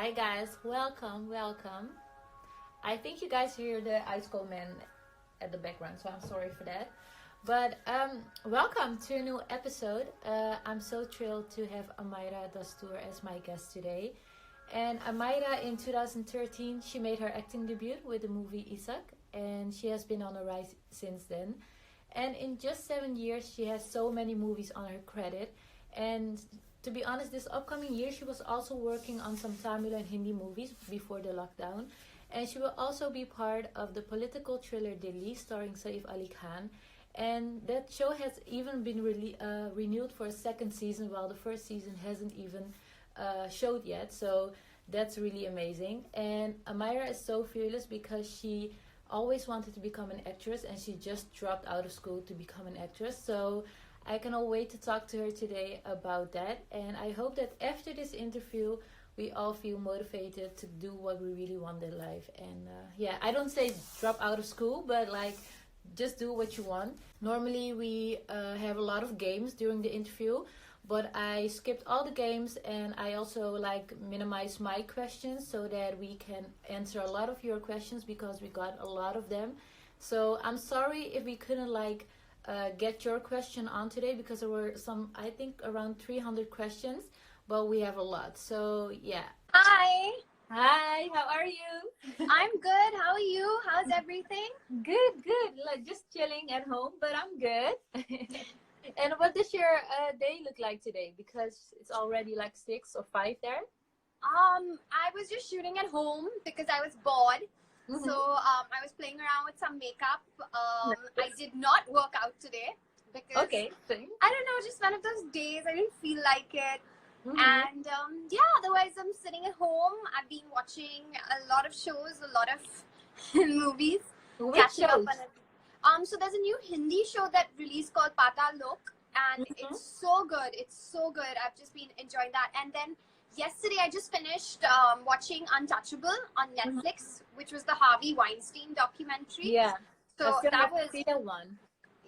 Hi guys, welcome. I think you guys hear the Ice Cold Man at the background, so I'm sorry for that. But welcome to a new episode. I'm so thrilled to have Amyra Dastur as my guest today. And Amyra in 2013, she made her acting debut with the movie Issaq, and she has been on a rise since then. And in just 7 years, she has so many movies on her credit. And to be honest, this upcoming year, she was also working on some Tamil and Hindi movies before the lockdown. And she will also be part of the political thriller Dilli, starring Saif Ali Khan. And that show has even been renewed for a second season, while the first season hasn't even showed yet. So that's really amazing. And Amyra is so fearless because she always wanted to become an actress, and she just dropped out of school to become an actress. So I cannot wait to talk to her today about that. And I hope that after this interview, we all feel motivated to do what we really want in life. And yeah, I don't say drop out of school, but like just do what you want. Normally we have a lot of games during the interview, but I skipped all the games, and I also like minimize my questions so that we can answer a lot of your questions because we got a lot of them. So I'm sorry if we couldn't like get your question on today because there were some, I think around 300 questions, but we have a lot. So yeah. Hi, Hi, how are you? I'm good. How are you? How's everything? Good. Like just chilling at home, but I'm good. And what does your day look like today? Because it's already like 6 or 5 there. I was just shooting at home because I was bored. Mm-hmm. So I was playing around with some makeup. I Nice. did not work out today because Okay, same. I don't know, just one of those days I didn't feel like it. Mm-hmm. And yeah, otherwise I'm sitting at home. I've been watching a lot of shows, a lot of movies, Which catching up shows? on it. So there's a new Hindi show that released called Patal Lok, and Mm-hmm. it's so good. It's so good. I've just been enjoying that. And then yesterday I just finished watching Untouchable on Mm-hmm. Netflix, which was the Harvey Weinstein documentary. Yeah, I So still that have to was, see that one.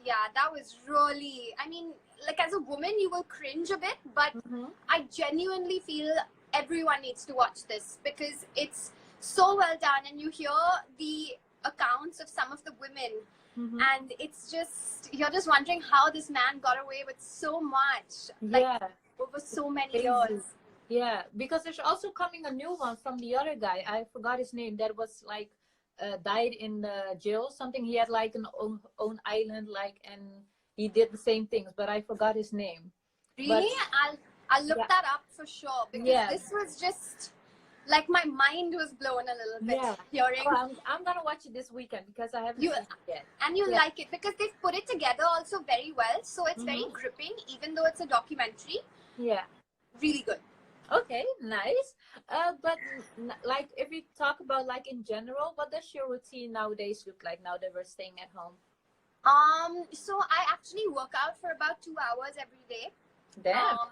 yeah, that was really, I mean, like as a woman, you will cringe a bit, but Mm-hmm. I genuinely feel everyone needs to watch this because it's so well done, and you hear the accounts of some of the women, Mm-hmm. and it's just, you're just wondering how this man got away with so much, like Yeah, over so many crazy. years. Yeah, because there's also coming a new one from the other guy. I forgot his name. That was like died in the jail. Something he had like an own island, like, and he did the same things, but I forgot his name. But Really? I'll look yeah, that up for sure because yeah, this was just like my mind was blown a little bit yeah. Oh, hearing I'm gonna watch it this weekend because I haven't you, seen it yet. and you Yeah. like it because they've put it together also very well, so it's very Mm-hmm. gripping even though it's a documentary. Yeah. Really good. Okay, nice. But like if we talk about like in general, what does your routine nowadays look like now that we're staying at home? So I actually work out for about 2 hours every day. Damn. um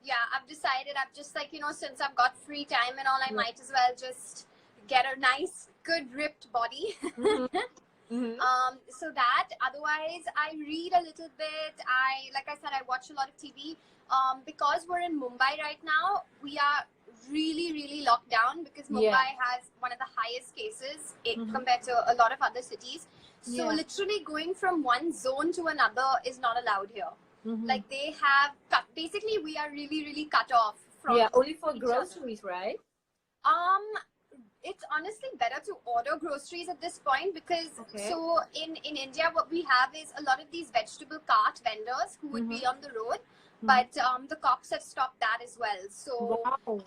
yeah, I've decided, I've just like, since I've got free time and all, I Yeah. might as well just get a nice good ripped body. Mm-hmm. Mm-hmm. So that, otherwise I read a little bit. Like I said, I watch a lot of TV. Because we're in Mumbai right now, we are really locked down because Yeah. Mumbai has one of the highest cases Mm-hmm. compared to a lot of other cities. So Yeah. literally going from one zone to another is not allowed here. Mm-hmm. Like they have cut, basically we are really cut off from Yeah, only for each groceries, right? other. It's honestly better to order groceries at this point because Okay. so in India what we have is a lot of these vegetable cart vendors who would be on the road, but the cops have stopped that as well. So Wow.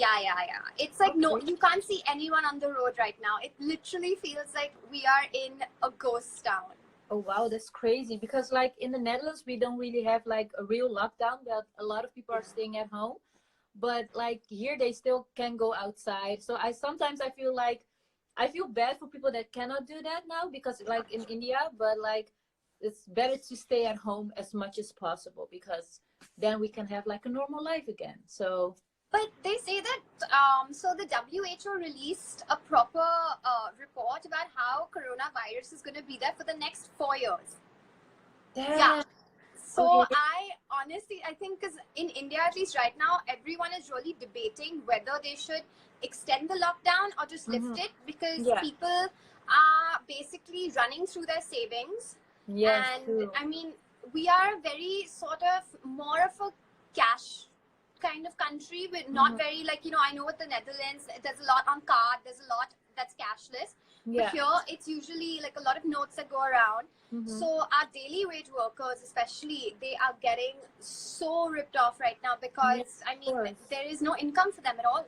yeah, it's like no, Okay. you can't see anyone on the road right now. It literally feels like we are in a ghost town. Oh wow, that's crazy. Because like in the Netherlands, we don't really have like a real lockdown. That a lot of people are staying at home, but like here they still can go outside. So I sometimes I feel like I feel bad for people that cannot do that now because like in India, but like it's better to stay at home as much as possible because then we can have like a normal life again. So But they say that, so the WHO released a proper report about how coronavirus is going to be there for the next 4 years. Yeah. damn. So Okay. I honestly, I think because in India, at least right now, everyone is really debating whether they should extend the lockdown or just lift it, because Yeah. people are basically running through their savings. Yes, And true. I mean, we are very sort of more of a cash kind of country. We're not very like, I know with the Netherlands, there's a lot on card, there's a lot that's cashless. But Yeah. here, it's usually like a lot of notes that go around. So our daily wage workers, especially, they are getting so ripped off right now because, I mean, course. there is no income for them at all.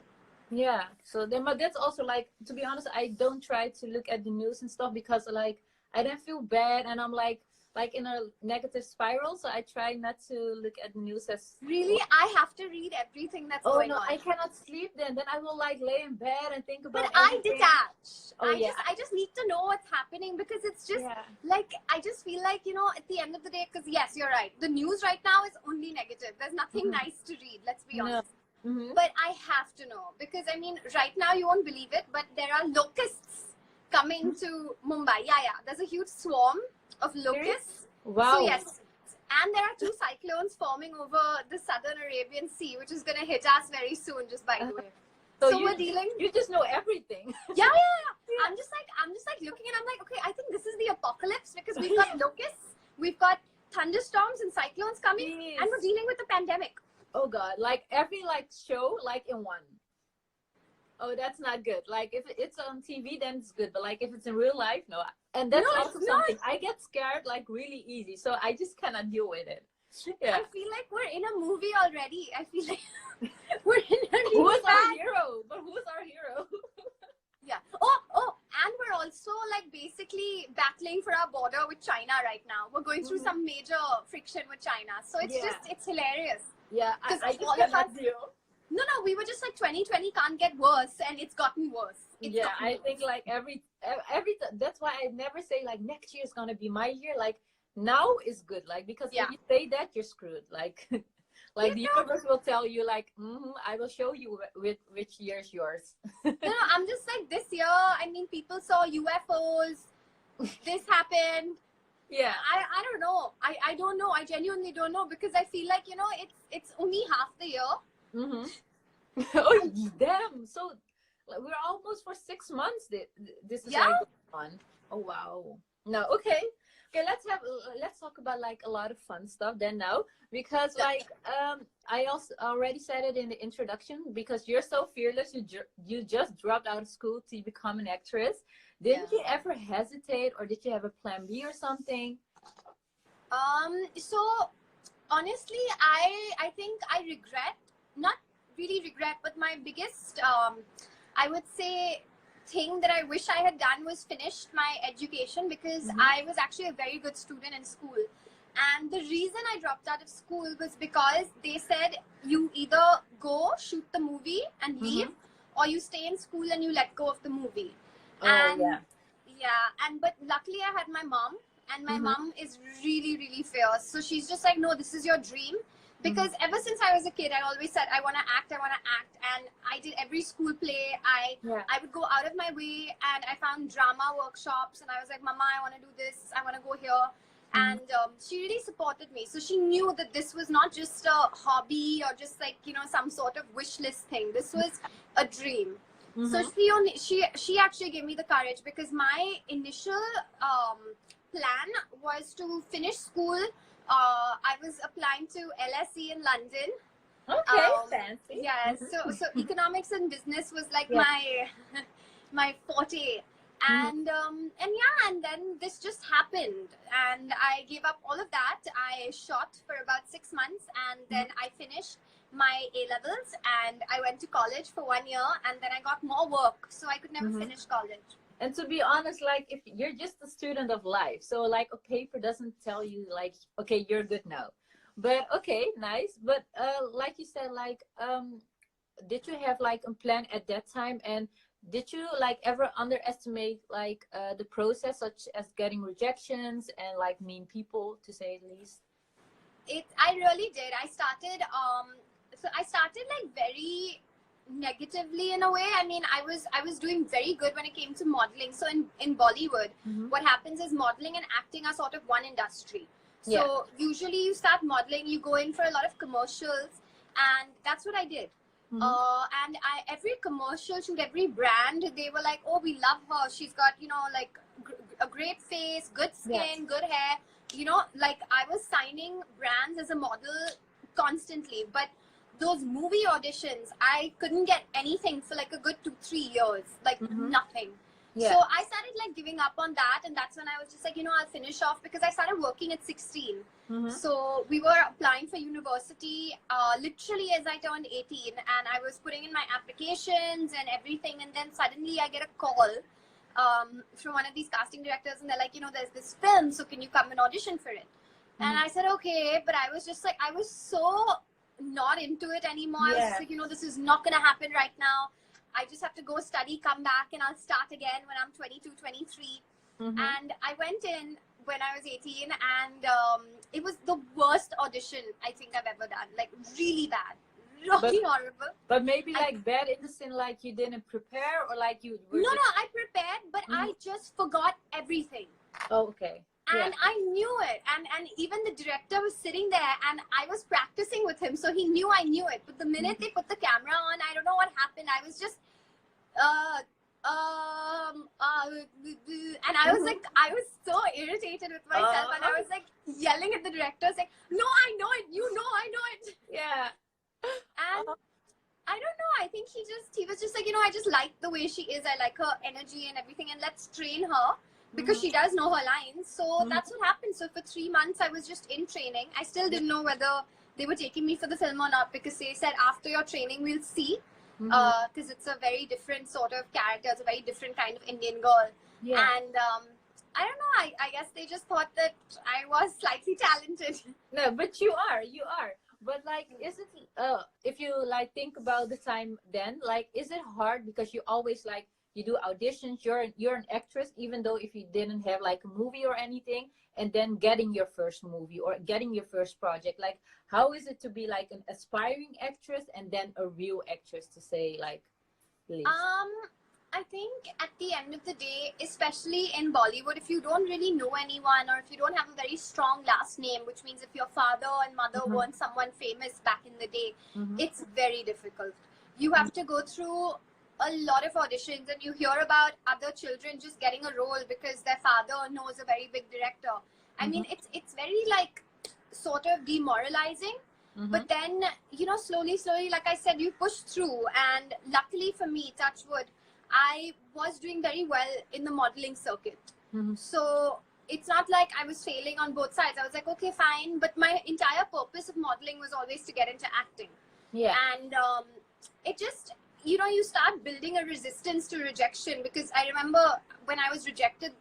Yeah. So then, but that's also like, to be honest, I don't try to look at the news and stuff because like I don't feel bad and I'm like in a negative spiral. So I try not to look at the news as Really, I have to read everything that's going no, on. I cannot sleep then. Then I will like lay in bed and think about But I everything. detach. Oh, yeah. I just need to know what's happening, because it's just Yeah. like, I just feel like, at the end of the day, because yes, you're right. The news right now is only negative. There's nothing nice to read, let's be honest. But I have to know, because I mean, right now you won't believe it, but there are locusts coming to Mumbai. Yeah. There's a huge swarm of locusts. Wow. So yes. And there are 2 cyclones forming over the southern Arabian Sea, which is going to hit us very soon, just by the way. So we're dealing. You just know everything. Yeah. I'm just like looking, and I'm like, okay, I think this is the apocalypse, because we've got locusts, we've got thunderstorms and cyclones coming, and we're dealing with the pandemic. Oh God! Like every show in one. Oh, that's not good. Like if it's on TV, then it's good. But like if it's in real life, no. And that's also something I get scared like really easy. So I just cannot deal with it. Yeah. I feel like we're in a movie already. I feel like we're in a really Who is our hero? But who is our hero? Yeah. Oh, and we're also like basically battling for our border with China right now. We're going through some major friction with China. So it's it's hilarious. Yeah, because I just cannot deal. No, we were just like 2020 can't get worse, and it's gotten worse. I think like every that's why I never say like next year is gonna be my year. Like now is good, like because if you say that, you're screwed. Like the universe will tell you like I will show you which year is yours. No, I'm just like, this year, I mean, people saw UFOs, this happened. Yeah, I don't know. I don't know. I genuinely don't know, because I feel like, it's only half the year. Oh damn! So like, we're almost for 6 months. This is like on. Oh wow! No, okay. Let's talk about like a lot of fun stuff then now, because like I also already said it in the introduction, because you're so fearless. You just dropped out of school to become an actress. Didn't you ever hesitate, or did you have a plan B or something? So honestly, I think I regret, not really regret, but my biggest I would say thing that I wish I had done was finished my education, because I was actually a very good student in school. And the reason I dropped out of school was because they said you either go shoot the movie and leave, or you stay in school and you let go of the movie. But luckily I had my mom, and my mom is really, really fierce. So she's just like, no, this is your dream. Because ever since I was a kid, I always said, I want to act. And I did every school play. I would go out of my way, and I found drama workshops, and I was like, Mama, I want to do this. I want to go here. And she really supported me. So she knew that this was not just a hobby or just like, some sort of wish list thing. This was a dream. So she actually gave me the courage, because my initial plan was to finish school. I was applying to LSE in London. Okay, fancy. Yeah, so economics and business was like my forte. And then this just happened, and I gave up all of that. I shot for about 6 months, and then I finished my A-levels, and I went to college for 1 year, and then I got more work, so I could never finish college. And to be honest, like if you're just a student of life, so like a paper doesn't tell you like, okay, you're good now. But okay, nice. But like you said, like did you have like a plan at that time, and did you like ever underestimate like the process, such as getting rejections and like mean people, to say the least? I really did. I started like very negatively in a way. I mean, I was doing very good when it came to modeling. So in Bollywood, what happens is modeling and acting are sort of one industry. Yeah. So usually you start modeling, you go in for a lot of commercials, and that's what I did. And every commercial shoot, every brand, they were like, oh, we love her. She's got, like a great face, good skin, Yes. good hair. Like I was signing brands as a model constantly. But those movie auditions, I couldn't get anything for like a good 2-3 years, like nothing. Yeah. So I started like giving up on that, and that's when I was just like, I'll finish off, because I started working at 16. So we were applying for university literally as I turned 18, and I was putting in my applications and everything, and then suddenly I get a call from one of these casting directors, and they're like, there's this film, so can you come and audition for it? And I said, okay, but I was just like, I was so not into it anymore. I was just like, this is not going to happen right now. I just have to go study, come back, and I'll start again when I'm 22, 23. And I went in when I was 18, and it was the worst audition I think I've ever done. Like, really bad. Really horrible. But maybe like bad in the sense like you didn't prepare, or like you were No, I prepared, but I just forgot everything. Oh, okay. And I knew it. And even the director was sitting there, and I was practicing with him, so he knew I knew it. But the minute they put the camera on, I don't know what happened. I was just and I was like, I was so irritated with myself, and I was like yelling at the director, saying, no, I know it, I know it. Yeah. And I don't know, I think he was just like, I just like the way she is, I like her energy and everything, and let's train her, because she does know her lines. So that's what happened. So for 3 months I was just in training. I still didn't know whether they were taking me for the film or not, because they said after your training we'll see. Because it's a very different sort of character. It's a very different kind of Indian girl. And I don't know, I guess they just thought that I was slightly talented. No, but you are. But like, is it if you like think about the time then, like, is it hard because you always like, you do auditions, you're an actress, even though if you didn't have like a movie or anything, and then getting your first movie or getting your first project, like, how is it to be like an aspiring actress and then a real actress, to say like least? I think at the end of the day, especially in Bollywood, if you don't really know anyone, or if you don't have a very strong last name, which means if your father and mother weren't someone famous back in the day, it's very difficult. You have to go through a lot of auditions, and you hear about other children just getting a role because their father knows a very big director. I mean, it's very like sort of demoralizing. But then, slowly, like I said, you push through, and luckily for me, touch wood, I was doing very well in the modeling circuit. So it's not like I was failing on both sides. I was like, okay, fine. But my entire purpose of modeling was always to get into acting. And it just, you start building a resistance to rejection, because I remember when I was rejected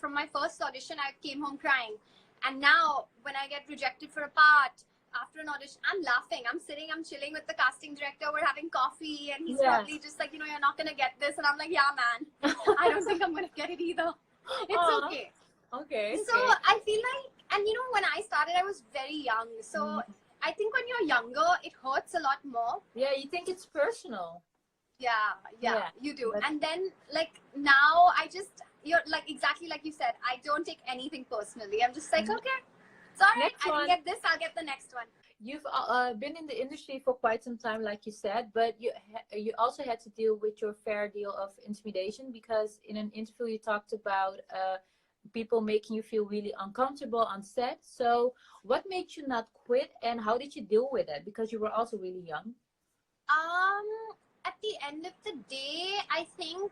from my first audition, I came home crying. And now when I get rejected for a part after an audition, I'm laughing. I'm chilling with the casting director. We're having coffee, and he's probably just like, you're not going to get this. And I'm like, yeah, man, I don't think I'm going to get it either. It's okay. Okay. So I feel like, and when I started, I was very young. So I think when you're younger, it hurts a lot more. Yeah, you think it's personal. Yeah, you do. And then like now you're like, exactly like you said, I don't take anything personally. I'm just like, okay, it's all right. I didn't get this, I'll get the next one. You've been in the industry for quite some time, like you said, but you also had to deal with your fair deal of intimidation, because in an interview you talked about people making you feel really uncomfortable on set. So what made you not quit, and how did you deal with it? Because you were also really young. At the end of the day, I think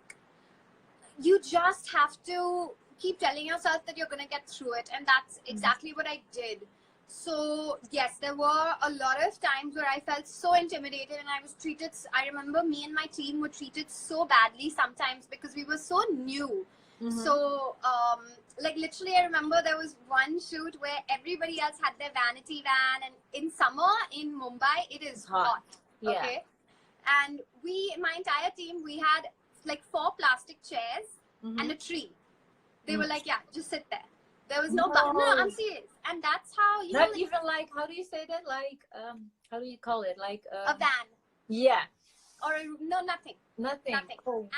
you just have to keep telling yourself that you're going to get through it. And that's exactly what I did. So yes, there were a lot of times where I felt so intimidated, and I was treated, I remember me and my team were treated so badly sometimes because we were so new. So like literally I remember there was one shoot where everybody else had their vanity van, and in summer in Mumbai it is hot. Okay. And my entire team, we had like 4 plastic chairs and a tree. They were like, yeah, just sit there. There was no, no, I'm serious. And that's how, not know, even like, how do you say that? Like, how do you call it? Like a van. Yeah. Or no, nothing. Nothing. Oh,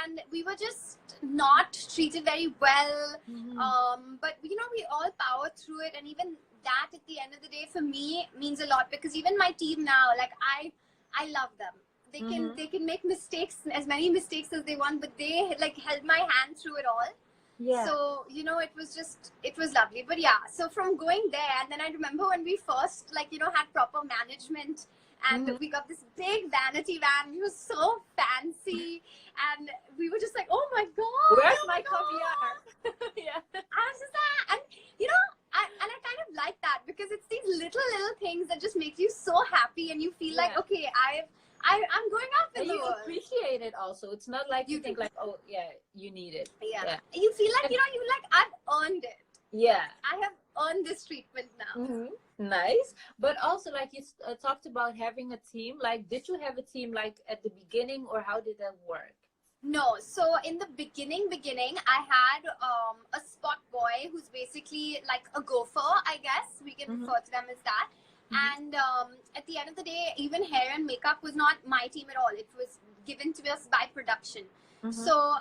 and we were just not treated very well. Mm-hmm. But we all power through it, and even that at the end of the day for me means a lot, because even my team now, like I love them. Mm-hmm. They can make mistakes, as many mistakes as they want, but they like held my hand through it all. Yeah. So it was lovely. But yeah, so from going there, and then I remember when we first had proper management, and Mm-hmm. we got this big vanity van. It was so fancy, and we were just like, oh my god, Where's oh my my god. caviar? Yeah. I was just like, and I kind of like that, because it's these little things that just make you so happy, and you feel like, Yeah. okay, I'm going up in And the you world. appreciate it also. It's not like you You think do. like, oh yeah, you need it. Yeah. Yeah. You feel like, you like, I've earned it. Yeah. I have earned this treatment now. Mm-hmm. Nice. But also, like you talked about having a team. Like, did you have a team like at the beginning, or how did that work? No, so in the beginning, I had a spot boy who's basically like a gopher, I guess we can Mm-hmm. refer to them as that. Mm-hmm. And at the end of the day, even hair and makeup was not my team at all. It was given to us by production. Mm-hmm. So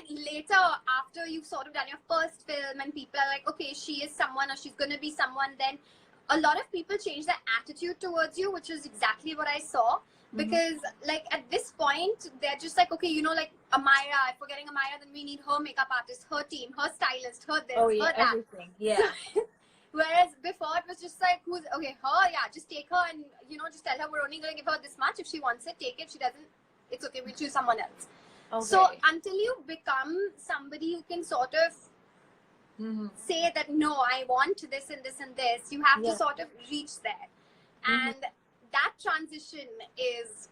later, after you've sort of done your first film and people are like, okay, she is someone, or she's gonna be someone, then a lot of people change their attitude towards you, which is exactly what I saw. Because like at this point, they're just like, okay, like Amyra, if we're getting Amyra, then we need her makeup artist, her team, her stylist, her this, Oh yeah, her that. everything. Yeah. So, whereas before it was just like, who's okay, her, yeah, just take her, and just tell her we're only gonna give her this much. If she wants it, take it. If she doesn't, it's okay, we'll choose someone else. Okay. So until you become somebody who can sort of say that, no, I want this and this and this, you have to sort of reach there. And that transition is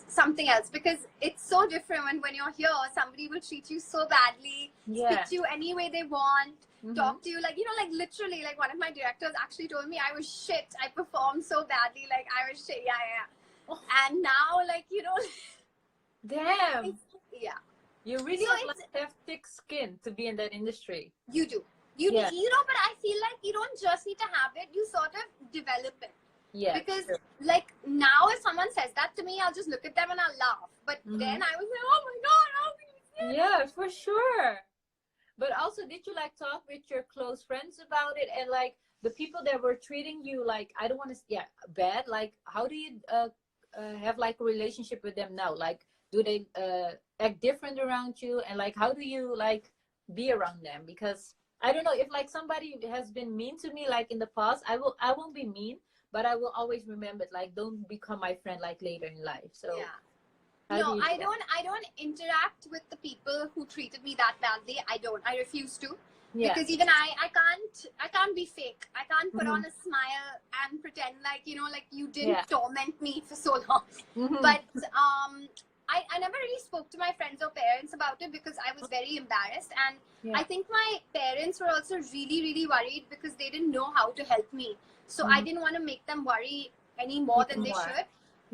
something else, because it's so different when you're here. Somebody will treat you so badly, speak to you any way they want, talk to you like literally, like one of my directors actually told me I was shit, I performed so badly, like I was shit. And now, like, Damn. yeah, You really have thick skin to be in that industry. you do. You need, but I feel like you don't just need to have it, you sort of develop it. Yeah. Because like now, if someone says that to me, I'll just look at them and I'll laugh. But then I was like, oh my god, how can you say that? Yeah, for sure. But also, did you like talk with your close friends about it, and like the people that were treating you like, I don't want to, bad, like how do you have like a relationship with them now? Like, do they act different around you, and like how do you like be around them? Because I don't know, if like somebody has been mean to me like in the past, I won't be mean, but I will always remember it, like, don't become my friend like later in life. So no, I don't interact with the people who treated me that badly. I refuse to. Because even I can't be fake. I can't put on a smile and pretend like, like you didn't torment me for so long. But I never really spoke to my friends or parents about it, because I was very embarrassed. And I think my parents were also really, really worried, because they didn't know how to help me. So I didn't want to make them worry any more than they should.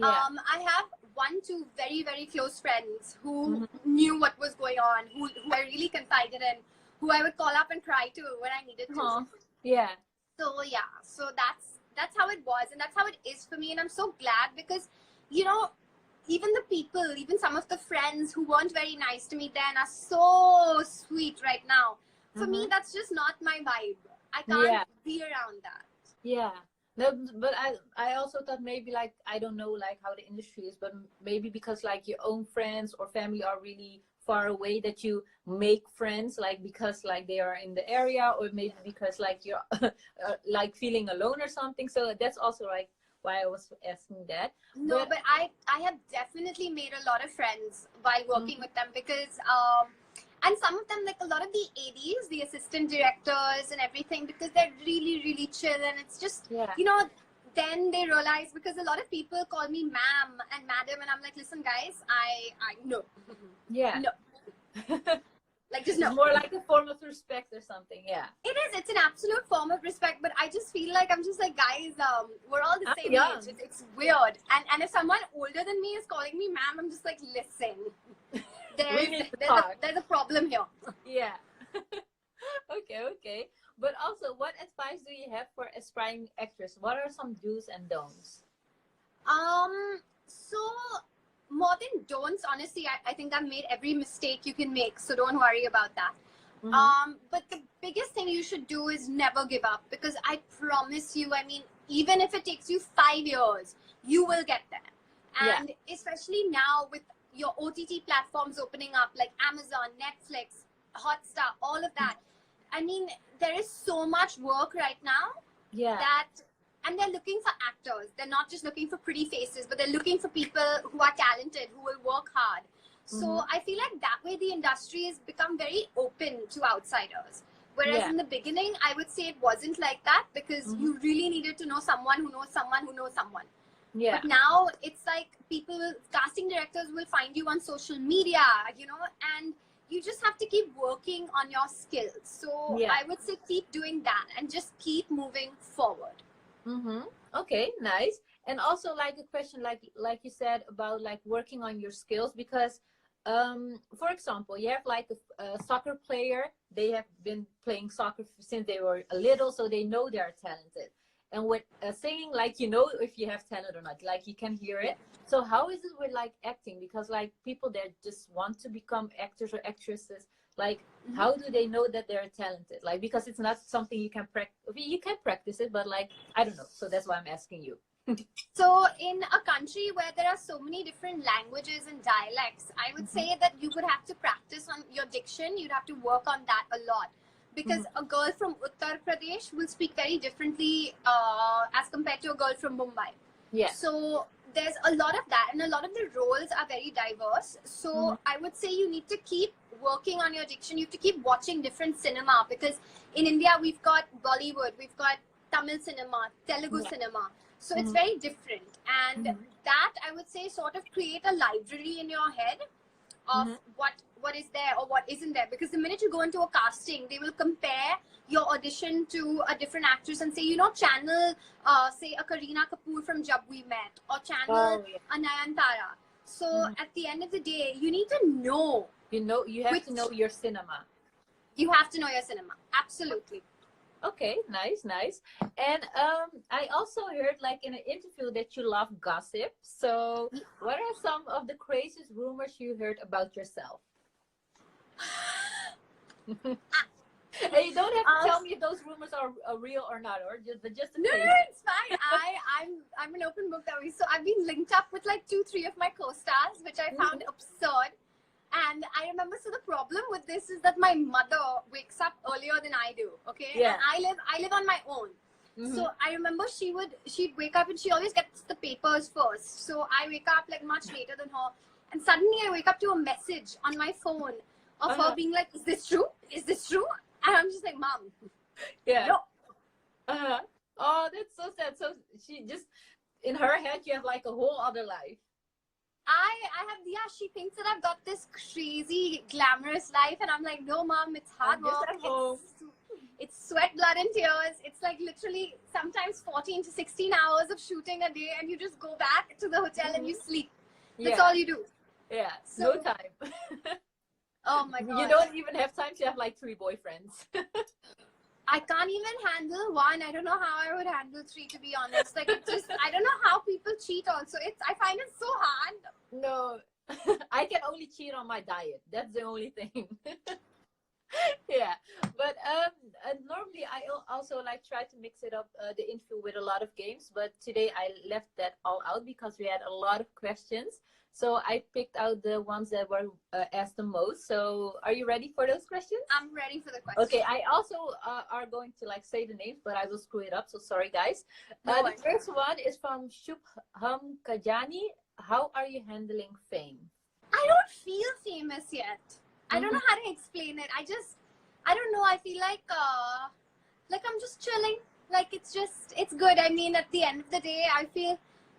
I have 1-2 very, very close friends who knew what was going on, who I really confided in, who I would call up and cry to when I needed to. Yeah. So that's how it was, and that's how it is for me. And I'm so glad, because even the people, even some of the friends who weren't very nice to me then, are so sweet right now. For me, that's just not my vibe. I can't be around that. Yeah. No, but I also thought maybe, like, I don't know like how the industry is, but maybe because like your own friends or family are really far away, that you make friends like because like they are in the area, or maybe because like you're like feeling alone or something. So that's also like why I was asking that. No, but I have definitely made a lot of friends while working with them, because and some of them, like a lot of the ADs, the assistant directors and everything, because they're really, really chill, and it's just then they realize, because a lot of people call me ma'am and madam, and I'm like, listen guys, I no. Like, just no. It's more like a form of respect or something. It is. It's an absolute form of respect, but I just feel like I'm just like, guys, we're all the same age. It's weird. And if someone older than me is calling me ma'am, I'm just like, listen, there's a problem here. Yeah. Okay. But also, what advice do you have for aspiring actors? What are some do's and don'ts? So more than don'ts, honestly, I think I've made every mistake you can make, so don't worry about that. But the biggest thing you should do is never give up, because I promise you, I mean, even if it takes you 5 years, you will get there. And especially now with your OTT platforms opening up, like Amazon, Netflix, Hotstar, all of that. I mean, there is so much work right now and they're looking for actors. They're not just looking for pretty faces, but they're looking for people who are talented, who will work hard. So I feel like that way the industry has become very open to outsiders. Whereas in the beginning, I would say it wasn't like that, because you really needed to know someone who knows someone who knows someone. But now it's like casting directors will find you on social media, you know, and you just have to keep working on your skills. So I would say keep doing that and just keep moving forward. Okay, nice. And also, like a question, like you said, about like working on your skills, because for example, you have like a soccer player. They have been playing soccer since they were a little, so they know they're talented. And with singing, like, you know if you have talent or not, like you can hear it. So how is it with like acting? Because like people that just want to become actors or actresses, like how do they know that they're talented? Like, because it's not something you can practice. You can practice it, but like, I don't know. So that's why I'm asking you. So in a country where there are so many different languages and dialects, I would say that you would have to practice on your diction. You'd have to work on that a lot, because a girl from Uttar Pradesh will speak very differently as compared to a girl from Mumbai. So there's a lot of that, and a lot of the roles are very diverse. So I would say you need to keep working on your diction. You have to keep watching different cinema, because in India we've got Bollywood, we've got Tamil cinema, Telugu cinema. So it's very different, and that I would say sort of create a library in your head of what is there or what isn't there, because the minute you go into a casting, they will compare your audition to a different actress and say, you know, channel say a Kareena Kapoor from Jab We Met, or channel a Nayantara. So at the end of the day, you need to know. You have to know your cinema. You have to know your cinema. Absolutely. Okay, nice. And I also heard like in an interview that you love gossip. So what are some of the craziest rumors you heard about yourself? And you don't have to tell me if those rumors are real or not, or just no, it's fine. I'm an open book that way. So I've been linked up with like 2-3 of my co-stars, which I found absurd. And I remember, so the problem with this is that my mother wakes up earlier than I do. Okay. And I live on my own. So I remember she'd wake up and she always gets the papers first. So I wake up like much later than her. And suddenly I wake up to a message on my phone of her being like, is this true? Is this true? And I'm just like, Mom. No. Oh, that's so sad. So she just, in her head, you have like a whole other life. I have, she thinks that I've got this crazy, glamorous life. And I'm like, no, Mom, it's hard work. It's sweat, blood, and tears. It's like literally sometimes 14 to 16 hours of shooting a day. And you just go back to the hotel and you sleep. That's all you do. Yeah, so, no time. Oh my God. You don't even have time to have like 3 boyfriends. I can't even handle 1. I don't know how I would handle 3, to be honest. Like, it just, I don't know how people cheat also. I find it so hard. No, I can only cheat on my diet. That's the only thing. Yeah, but normally I also like try to mix it up, the interview with a lot of games, but today I left that all out because we had a lot of questions. So I picked out the ones that were asked the most. So are you ready for those questions? I'm ready for the questions. Okay, I also are going to like say the names, but I will screw it up. So sorry, guys. The first one is from Shubham Kajani. How are you handling fame? I don't feel famous yet. I don't know how to explain it. I don't know. I feel like I'm just chilling. Like it's good. I mean, at the end of the day, I feel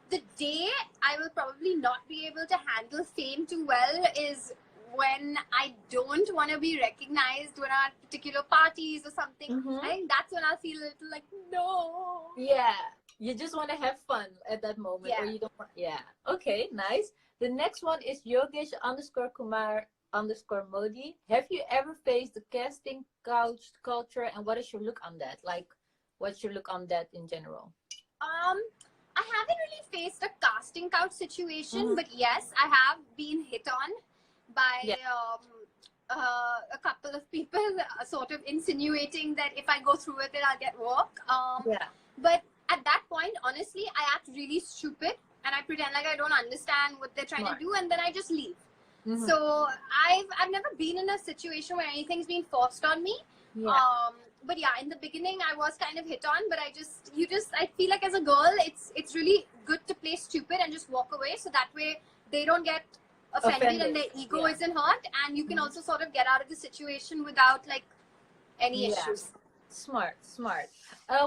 the day I will probably not be able to handle fame too well is when I don't want to be recognized when at particular parties or something. I think that's when I'll feel a little like, no. Yeah. You just want to have fun at that moment. Yeah. Or you don't want, yeah. Okay, nice. The next one is Yogesh_Kumar_Modi. Have you ever faced the casting couch culture, and what is your look on that? Like, what's your look on that in general? I haven't really faced a casting couch situation, Mm-hmm. but yes, I have been hit on by Yeah. a couple of people, sort of insinuating that if I go through with it, I'll get work. Yeah. But at that point, honestly, I act really stupid and I pretend like I don't understand what they're trying to Smart. do, and then I just leave. Mm-hmm. So I've never been in a situation where anything's been forced on me. Yeah. But yeah, in the beginning I was kind of hit on, but I feel like as a girl, it's really good to play stupid and just walk away, so that way they don't get offended and their ego isn't hurt, and you can Mhm. also sort of get out of the situation without like any Yeah. issues. Smart.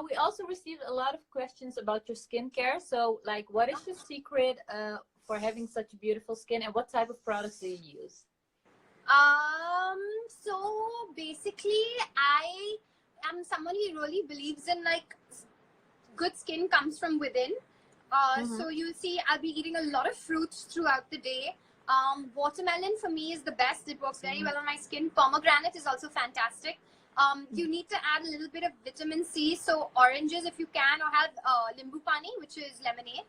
We also received a lot of questions about your skincare. So, like, what is your secret for having such beautiful skin, and what type of products do you use? So basically, I am someone who really believes in like good skin comes from within. So you'll see I'll be eating a lot of fruits throughout the day. Watermelon for me is the best. It works very well on my skin. Pomegranate is also fantastic. You need to add a little bit of vitamin C, so oranges if you can, or have limbu pani, which is lemonade.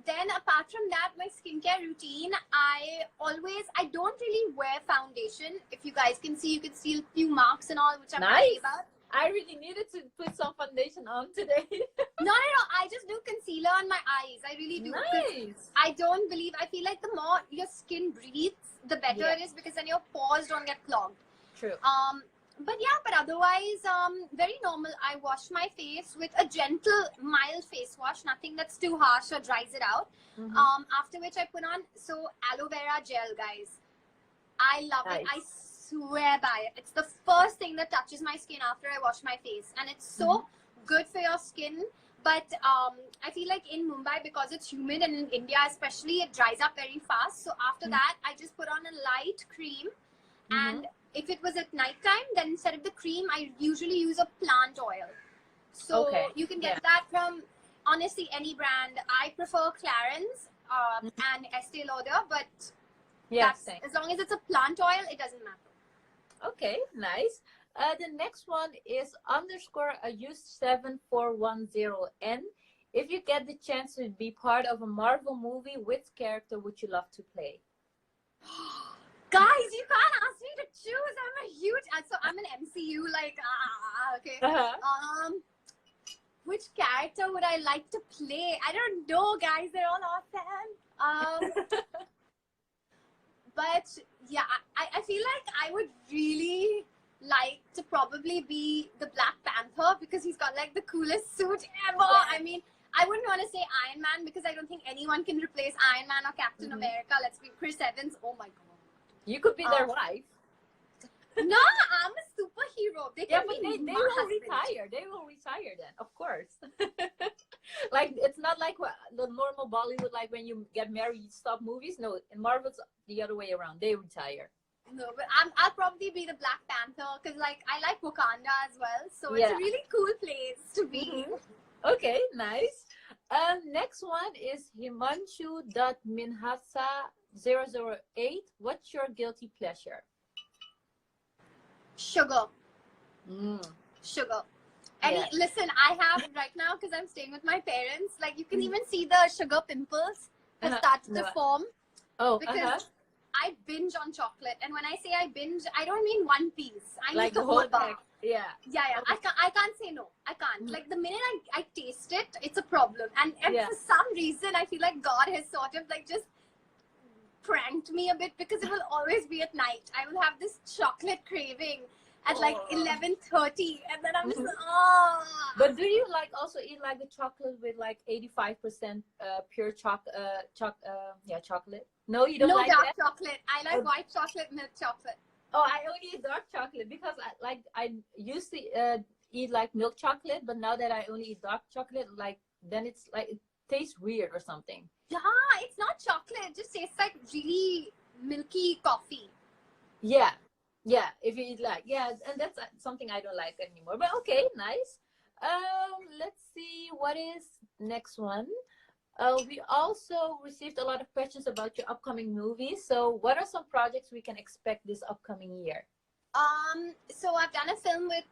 Then apart from that, my skincare routine, I don't really wear foundation. If you guys can see, you can see a few marks and all, which I'm happy about. I really needed to put some foundation on today. No, I just do concealer on my eyes. I really do. Nice. I feel like the more your skin breathes, the better it is, because then your pores don't get clogged. True. But otherwise, very normal. I wash my face with a gentle, mild face wash, nothing that's too harsh or dries it out. After which I put on aloe vera gel, guys. I love it. I swear by it. It's the first thing that touches my skin after I wash my face, and it's so good for your skin. But I feel like in Mumbai, because it's humid, and in India especially, it dries up very fast. So after that, I just put on a light cream, and if it was at nighttime, then instead of the cream, I usually use a plant oil. So you can get that from, honestly, any brand. I prefer Clarins and Estee Lauder, but as long as it's a plant oil, it doesn't matter. Okay, nice. The next one is _use7410N. If you get the chance to be part of a Marvel movie, which character would you love to play? Guys, you can't ask me to choose. I'm an MCU, okay. Which character would I like to play? I don't know, guys. They're all awesome. But yeah, I feel like I would really like to probably be the Black Panther, because he's got like the coolest suit ever. I mean, I wouldn't want to say Iron Man, because I don't think anyone can replace Iron Man or Captain America. Let's be Chris Evans. Oh my god. You could be their wife. No, I'm a superhero. They will retire. They will retire then, of course. Like, it's not like the normal Bollywood, like when you get married, you stop movies. No, in Marvel's the other way around. They retire. No, but I'll probably be the Black Panther, because like I like Wakanda as well. So it's a really cool place to be. Okay, nice. Next one is Himanshu.minhasa008. What's your guilty pleasure? Sugar. Sugar. Listen, I have right now, because I'm staying with my parents, like you can even see the sugar pimples have started to form. Because I binge on chocolate, and when I say I binge, I don't mean one piece. I like need the whole bar. Yeah. Okay. I can't say no. I can't. Like the minute I taste it, it's a problem. And for some reason, I feel like God has sort of like just pranked me a bit, because it will always be at night. I will have this chocolate craving at like 11:30, and then I'm just But do you like also eat like the chocolate with like 85% pure chocolate? No, you don't like dark chocolate. I like white chocolate, milk chocolate. Oh, I only eat dark chocolate, because I used to eat like milk chocolate, but now that I only eat dark chocolate, like then it's like it tastes weird or something. Yeah, it's not chocolate. It just tastes like really milky coffee. Yeah. If you eat and that's something I don't like anymore. But okay, nice. Let's see what is next one. We also received a lot of questions about your upcoming movies. So what are some projects we can expect this upcoming year? So I've done a film with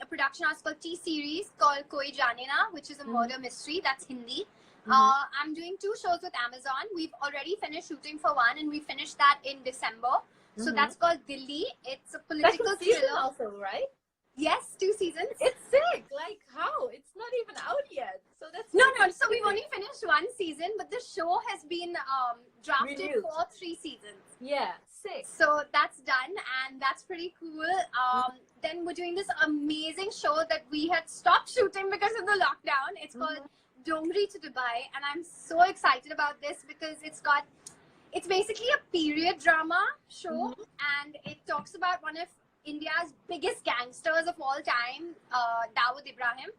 a production house called T Series called Koi Jaane Na, which is a murder mystery. That's Hindi. I'm doing 2 shows with Amazon. We've already finished shooting for one, and we finished that in December. So that's called Dilli. It's a political Second season thriller. also, right? Yes, 2 seasons. It's sick. Like how? It's not even out yet. So that's No. So we've only finished 1 season, but the show has been drafted renewed for 3 seasons. Yeah, sick. So that's done, and that's pretty cool. Then we're doing this amazing show that we had stopped shooting because of the lockdown. It's called Dongri to Dubai, and I'm so excited about this because it's basically a period drama show, and it talks about one of India's biggest gangsters of all time, Dawood Ibrahim.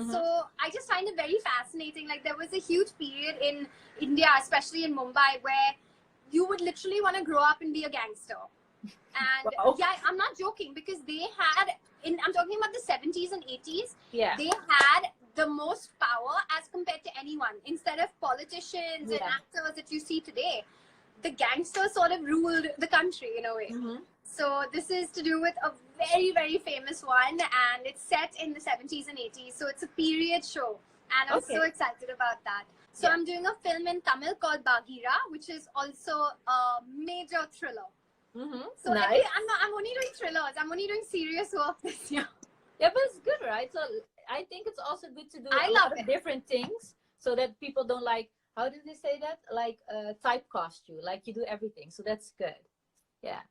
So I just find it very fascinating. Like, there was a huge period in India, especially in Mumbai, where you would literally want to grow up and be a gangster. And yeah, I'm not joking, because they had, I'm talking about the 70s and 80s. Yeah. They had the most power as compared to anyone. Instead of politicians and actors that you see today, the gangsters sort of ruled the country in a way. So this is to do with a very, very famous one, and it's set in the 70s and 80s. So it's a period show, and I'm so excited about that. So I'm doing a film in Tamil called Bagheera, which is also a major thriller. So nice. I'm only doing thrillers. I'm only doing serious work this year. Yeah, but it's good, right? So I think it's also good to do a lot of different things so that people don't like, how did they say that? Like typecast you, like you do everything. So that's good. Yeah.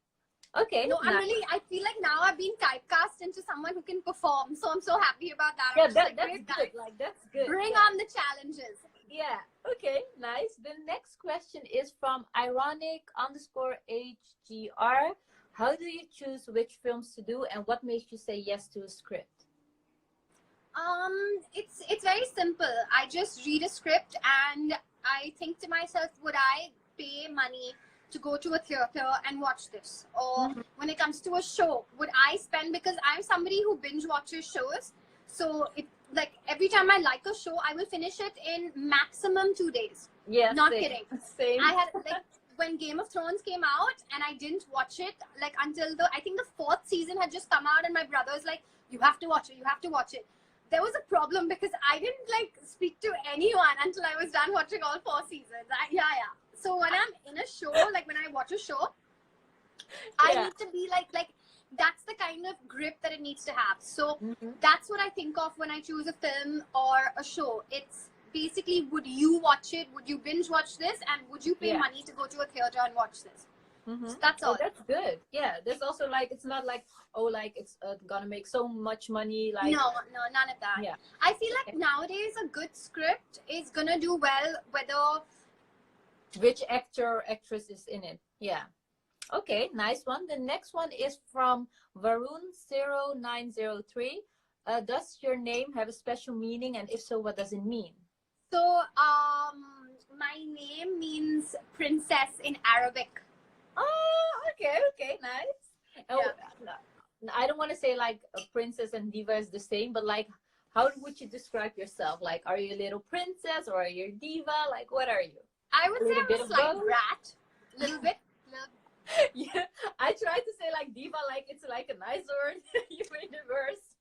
Okay. No, I feel like now I've been typecast into someone who can perform. So I'm so happy about that. Yeah, that's good. Like, that's good. Bring on the challenges. Yeah. Okay. Nice. The next question is from ironic_HGR. How do you choose which films to do, and what makes you say yes to a script? It's very simple. I just read a script and I think to myself, would I pay money to go to a theater and watch this? Or when it comes to a show, would I spend, because I'm somebody who binge watches shows. So like every time I like a show, I will finish it in maximum 2 days. Yeah. Not kidding. Same. I had like when Game of Thrones came out and I didn't watch it like until I think the 4th season had just come out, and my brother was like, you have to watch it, you have to watch it. There was a problem because I didn't like speak to anyone until I was done watching all 4 seasons. So when I'm in a show, like when I watch a show, I need to be like that's the kind of grip that it needs to have. So that's what I think of when I choose a film or a show. It's basically, would you watch it? Would you binge watch this? And would you pay money to go to a theater and watch this? So that's all. Oh, that's good. Yeah, there's also like, it's not like, oh, like it's gonna make so much money. Like, no, none of that. Yeah. I feel like nowadays a good script is gonna do well whether which actor or actress is in it. Yeah. Okay, nice one. The next one is from Varun0903. Does your name have a special meaning, and if so, what does it mean? So, my name means princess in Arabic. Oh, okay, nice. Oh, I don't want to say like a princess and diva is the same, but like, how would you describe yourself? Like, are you a little princess or are you a diva? Like, what are you? I would say I'm a slight brat. Little bit. Yeah, I tried to say like diva, like it's like a nice word. You made it worse.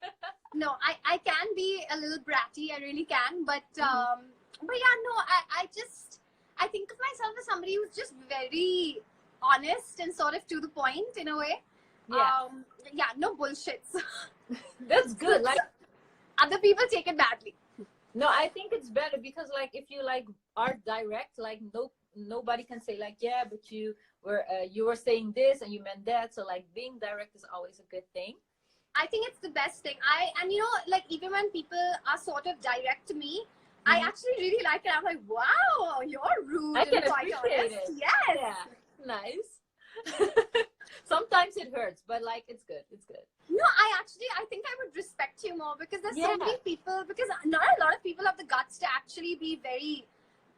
No, I can be a little bratty. I really can, but yeah, no, I think of myself as somebody who's just very honest and sort of to the point in a way. Yeah, no bullshits. That's good. Like, other people take it badly. No, I think it's better because like if you like are direct, like nobody can say like, yeah, but you were saying this and you meant that. So like being direct is always a good thing. I think it's the best thing. And you know, like even when people are sort of direct to me, I actually really like it. I'm like, wow, you're rude. I can and quite appreciate honest. it. Yes. Yeah. Nice. Sometimes it hurts, but like it's good. It's good. No, I think I would respect you more because there's so many people, because not a lot of people have the guts to actually be very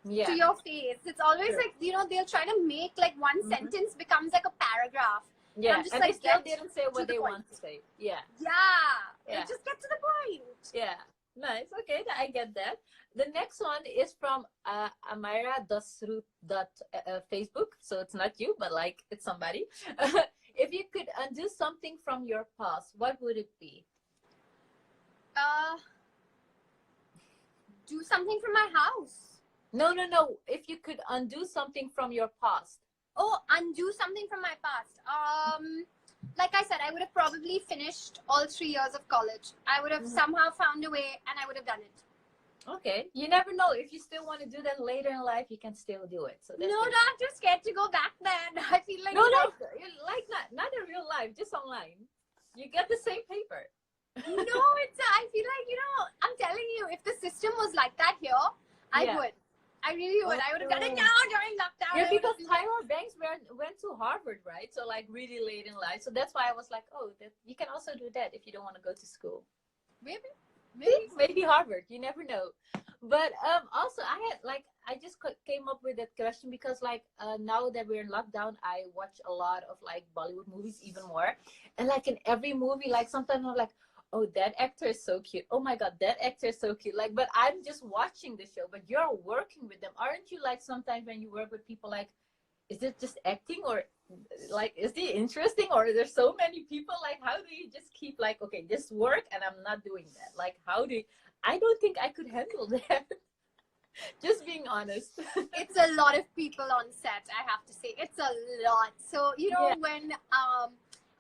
to your face. It's always like, you know, they'll try to make like one sentence becomes like a paragraph. Yeah, I'm just and like, they still didn't say what they want to say. Yeah. Yeah. Just get to the point. Yeah. Nice. Okay, I get that. The next one is from Amyra Dastur Facebook. So it's not you, but like it's somebody. If you could undo something from your past, what would it be? Do something from my house. No, no, no. If you could undo something from your past. Oh, undo something from my past. Like I said, I would have probably finished all 3 years of college. I would have somehow found a way, and I would have done it. Okay. You never know. If you still want to do that later in life, you can still do it. So that's No, good. I'm too scared to go back then. I feel like No, like not in real life, just online. You get the same paper. no, I feel like, I'm telling you, if the system was like that here, I would. I really would. I would have done it now during lockdown. Yeah, because Tyler Banks went to Harvard, right? So like really late in life. So that's why I was like, oh, that you can also do that if you don't want to go to school. Maybe Harvard. You never know. But also I just came up with that question because like now that we're in lockdown, I watch a lot of like Bollywood movies even more, and like in every movie, like sometimes I'm like, oh, that actor is so cute. Oh my God, that actor is so cute. Like, but I'm just watching the show, but you're working with them. Aren't you like sometimes when you work with people, like, is it just acting or like, is he interesting or there's so many people? Like, how do you just keep like, okay, this work and I'm not doing that? Like, I don't think I could handle that. Just being honest. It's a lot of people on set, I have to say. It's a lot. So, when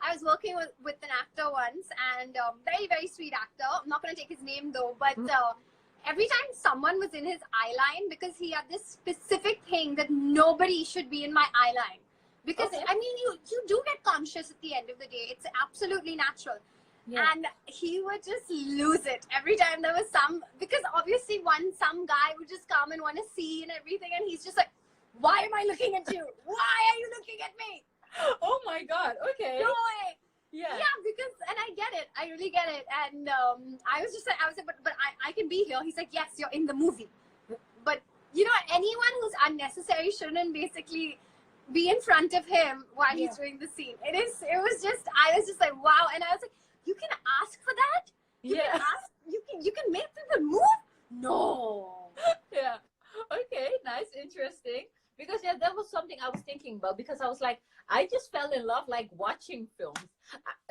I was working with an actor once, and very, very sweet actor. I'm not going to take his name though, but every time someone was in his eye line, because he had this specific thing that nobody should be in my eye line. Because, I mean, you do get conscious at the end of the day. It's absolutely natural. Yeah. And he would just lose it every time there was because obviously some guy would just come and want to see and everything, and he's just like, why am I looking at you? Why are you looking at me? Oh my God. Okay. No way. Yeah. Yeah, because, and I get it. I really get it. And I was like, but I can be here. He's like, yes, you're in the movie. But, anyone who's unnecessary shouldn't basically be in front of him while he's doing the scene. I was just like, wow. And I was like, you can ask for that? You can ask, you can make people move? No. Yeah. Okay, nice, interesting. Because that was something I was thinking about, because I was like, I just fell in love like watching films.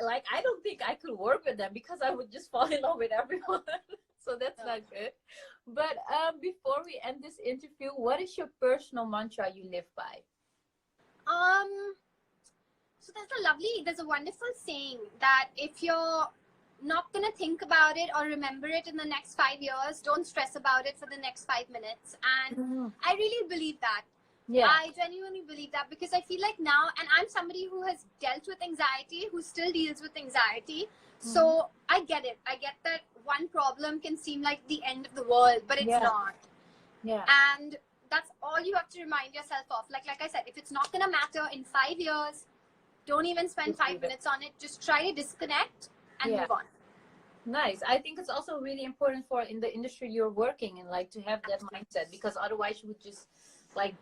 Like, I don't think I could work with them because I would just fall in love with everyone. So that's not good. But before we end this interview, what is your personal mantra you live by? So there's a wonderful saying that if you're not going to think about it or remember it in the next 5 years, don't stress about it for the next 5 minutes. And I really believe that. Yeah. I genuinely believe that, because I feel like now, and I'm somebody who has dealt with anxiety, who still deals with anxiety. So I get it. I get that one problem can seem like the end of the world, but it's not. Yeah. And that's all you have to remind yourself of. Like I said, if it's not going to matter in 5 years, don't even spend 5 minutes on it. Just try to disconnect and move on. Nice. I think it's also really important for in the industry you're working in, like to have that mindset, because otherwise you would just like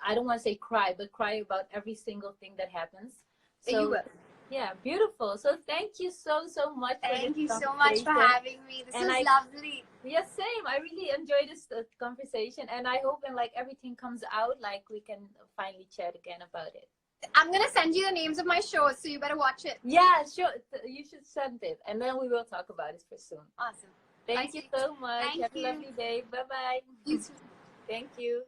I don't want to say cry, but cry about every single thing that happens. So you will. Yeah, beautiful. So thank you so much. Thank you so much for having me. This is lovely. Yeah, same. I really enjoyed this conversation, and I hope when like everything comes out, like we can finally chat again about it. I'm gonna send you the names of my shows, so you better watch it. Yeah, sure. You should send it, and then we will talk about it for soon. Awesome. Thank you so much. Have a lovely day. Bye bye. You too. Thank you.